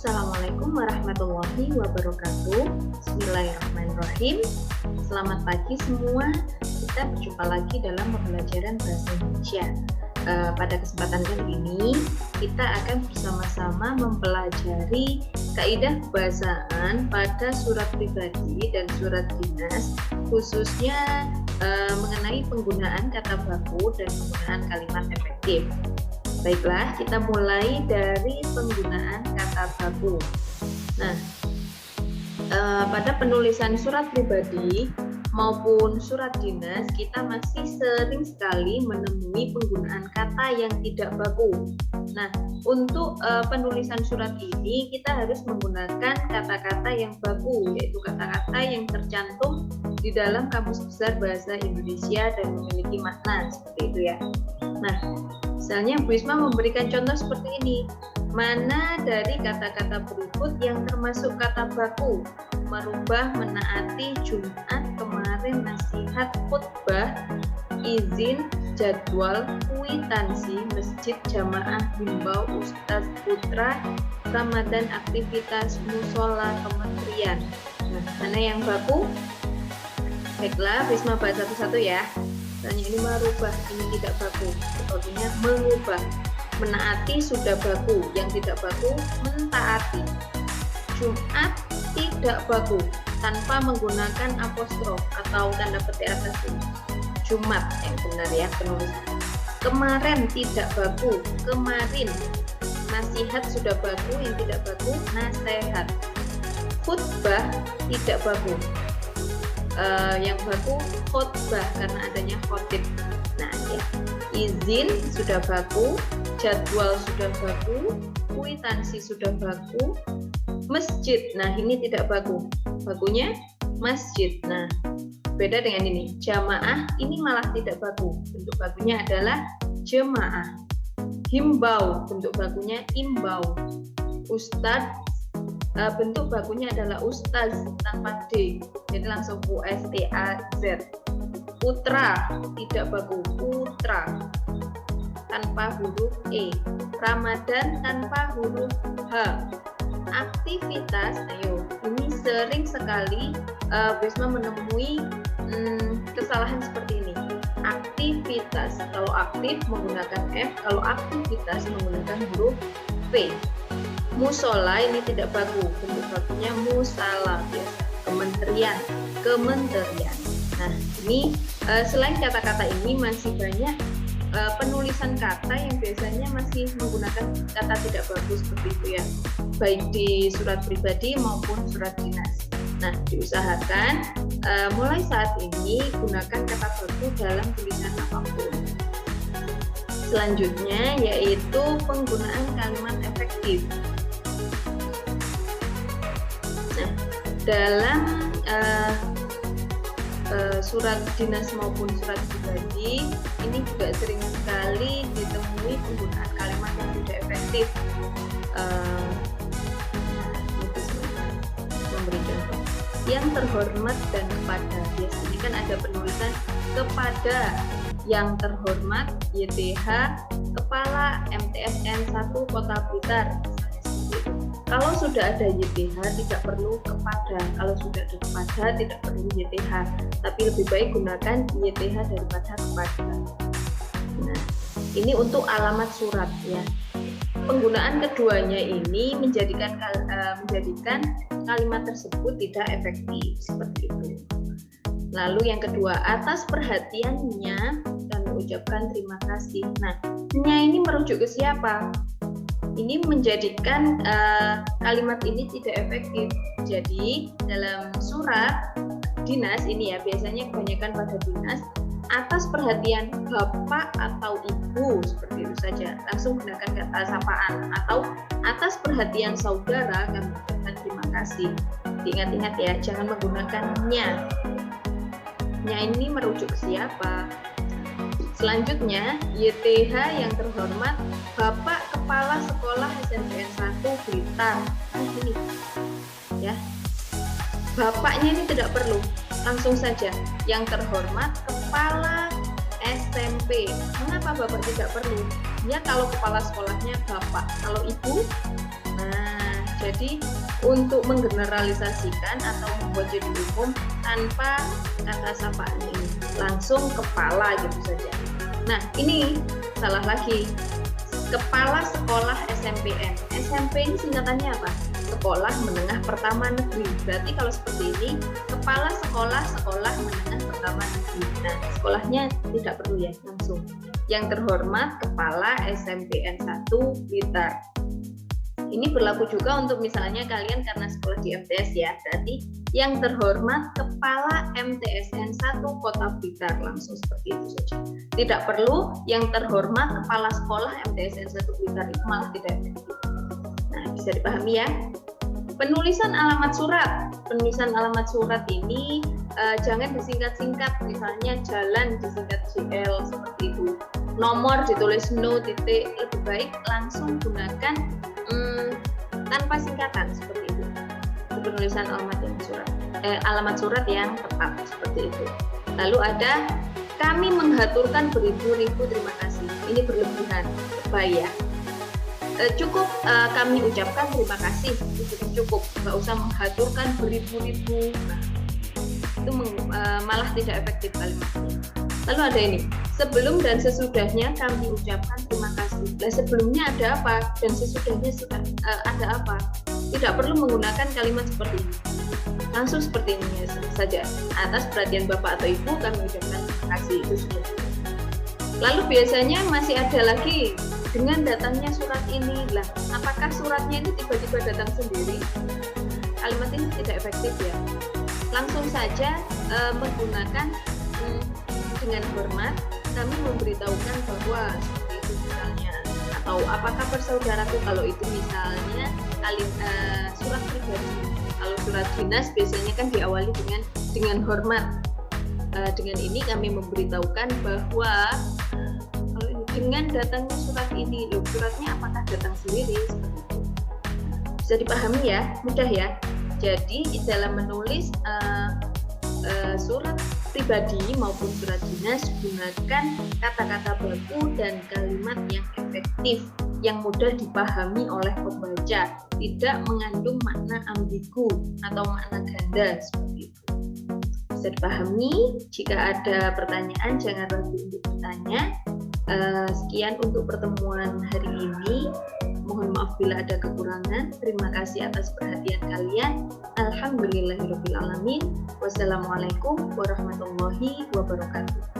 Assalamualaikum warahmatullahi wabarakatuh. Bismillahirrahmanirrahim. Selamat pagi semua. Kita berjumpa lagi dalam pembelajaran bahasa Indonesia. Pada kesempatan kali ini kita akan bersama-sama mempelajari kaidah kebahasaan pada surat pribadi dan surat dinas, khususnya mengenai penggunaan kata baku dan penggunaan kalimat efektif. Baiklah, kita mulai dari penggunaan kata baku. Nah, pada penulisan surat pribadi maupun surat dinas, kita masih sering sekali menemui penggunaan kata yang tidak baku. Nah, untuk penulisan surat ini kita harus menggunakan kata-kata yang baku, yaitu kata-kata yang tercantum di dalam Kamus Besar Bahasa Indonesia dan memiliki makna seperti itu ya. Nah, misalnya Bu Isma memberikan contoh seperti ini. Mana dari kata-kata berikut yang termasuk kata baku? Merubah, menaati, Jumat, kemarin, nasihat, khutbah, izin, jadwal, kwitansi, masjid, jamaah, himbau, ustaz, putra, Ramadan, aktivitas, musola, kementerian. Nah, mana yang baku? Baiklah, Bu Isma bahas satu-satu ya. Misalnya ini merubah, ini tidak baku. Bakunya mengubah. Menaati sudah baku, yang tidak baku mentaati. Jumat tidak baku tanpa menggunakan apostrof atau tanda petik atas ini. Jumat yang benar ya penulisan. Kemarin tidak baku, kemarin. Nasihat sudah baku, yang tidak baku nasihat. Khutbah tidak baku. Yang baku khutbah karena adanya khotib. Nah ya, izin sudah baku, jadwal sudah baku, kwitansi sudah baku, masjid. Nah ini tidak baku, bakunya masjid. Nah beda dengan ini, jamaah ini malah tidak baku, bentuk bakunya adalah jemaah. Himbau bentuk bakunya imbau. Ustadz bentuk bakunya adalah ustaz tanpa D, jadi langsung USTAZ. Putra tidak baku, putra tanpa huruf E. Ramadan tanpa huruf H. Aktivitas, ayo, ini sering sekali Bisma menemui kesalahan seperti ini. Aktivitas, kalau aktif menggunakan F, kalau aktivitas menggunakan huruf P. Musola ini tidak baku, bentuk bakunya musala biasa. Kementerian, kementerian. Nah ini selain kata-kata ini masih banyak penulisan kata yang biasanya masih menggunakan kata tidak bagus seperti itu ya, baik di surat pribadi maupun surat dinas. Nah diusahakan mulai saat ini gunakan kata baku dalam tulisan apapun. Selanjutnya yaitu penggunaan kalimat efektif. Nah, dalam surat dinas maupun surat pribadi ini juga sering sekali ditemui penggunaan kalimat yang tidak efektif. Memberi contoh yang terhormat dan kepada, biasanya kan ada penulisan kepada yang terhormat YTH Kepala MTSN 1 Kota Blitar. Kalau sudah ada YTH tidak perlu kepada, kalau sudah ada kepada tidak perlu YTH, tapi lebih baik gunakan YTH daripada kepada. Nah, ini untuk alamat surat ya. Penggunaan keduanya ini menjadikan kalimat tersebut tidak efektif seperti itu. Lalu yang kedua, atas perhatiannya kami ucapkan terima kasih. Nah, nya ini merujuk ke siapa? Ini menjadikan kalimat ini tidak efektif. Jadi dalam surat dinas ini ya, biasanya kebanyakan pada dinas, atas perhatian bapak atau ibu, seperti itu saja. Langsung gunakan kata sapaan. Atau atas perhatian saudara kami ucapkan terima kasih. Ingat-ingat ya, jangan menggunakan nya. Nya ini merujuk ke siapa? Selanjutnya, YTH yang terhormat Bapak Kepala Sekolah SMPN 1 Blitar. Nah, ini ya. Bapaknya ini tidak perlu, langsung saja yang terhormat Kepala SMP. Mengapa Bapak tidak perlu? Ya kalau kepala sekolahnya Bapak, kalau Ibu. Nah, Jadi untuk menggeneralisasikan atau membuat jadi umum tanpa kata sapaan ini, langsung kepala gitu saja. Nah, ini salah lagi. Kepala Sekolah SMPN. SMP ini singkatannya apa? Sekolah Menengah Pertama Negeri. Berarti kalau seperti ini, Kepala Sekolah Menengah Pertama Negeri. Nah, sekolahnya tidak perlu ya, langsung. Yang terhormat Kepala SMPN 1 Blitar. Ini berlaku juga untuk misalnya kalian karena sekolah di MTS ya, berarti yang terhormat Kepala MTSN 1 Kota Blitar, langsung seperti itu saja. Tidak perlu yang terhormat Kepala Sekolah MTSN 1 Blitar, itu malah tidak efektif. Nah, bisa dipahami ya. Penulisan alamat surat. Penulisan alamat surat ini jangan disingkat-singkat, misalnya jalan disingkat JL seperti itu. Nomor ditulis no titik, lebih baik langsung gunakan tanpa singkatan seperti itu. Penulisan alamat surat yang tepat seperti itu. Lalu ada kami menghaturkan beribu-ribu terima kasih. Ini berlebihan, lebay ya. Cukup kami ucapkan terima kasih, itu cukup, nggak usah menghaturkan beribu-ribu. Nah, itu malah tidak efektif kalimatnya. Lalu ada ini, sebelum dan sesudahnya kami ucapkan terima kasih. Nah, sebelumnya ada apa dan sesudahnya ada apa? Tidak perlu menggunakan kalimat seperti ini. Langsung seperti ini saja. Atas perhatian Bapak atau Ibu kami ucapkan terima kasih, itu sudah. Lalu biasanya masih ada lagi dengan datangnya surat ini. Lah, apakah suratnya ini tiba-tiba datang sendiri? Kalimat ini tidak efektif ya. Langsung saja menggunakan dengan hormat kami memberitahukan bahwa seperti itu misalnya, atau apa kabar saudaraku, kalau itu misalnya surat pribadi. Kalau surat dinas biasanya kan diawali dengan hormat. Dengan ini kami memberitahukan bahwa dengan datangnya surat ini, loh, suratnya apakah datang sendiri? Seperti itu. Bisa dipahami ya, mudah ya. Jadi dalam menulis surat pribadi maupun surat dinas, gunakan kata-kata baku dan kalimat yang efektif, yang mudah dipahami oleh pembaca, tidak mengandung makna ambigu atau makna ganda seperti itu. Bisa dipahami. Jika ada pertanyaan jangan ragu untuk bertanya. Sekian untuk pertemuan hari ini. Mohon maaf bila ada kekurangan. Terima kasih atas perhatian kalian. Alhamdulillahirabbil alamin. Wassalamualaikum warahmatullahi wabarakatuh.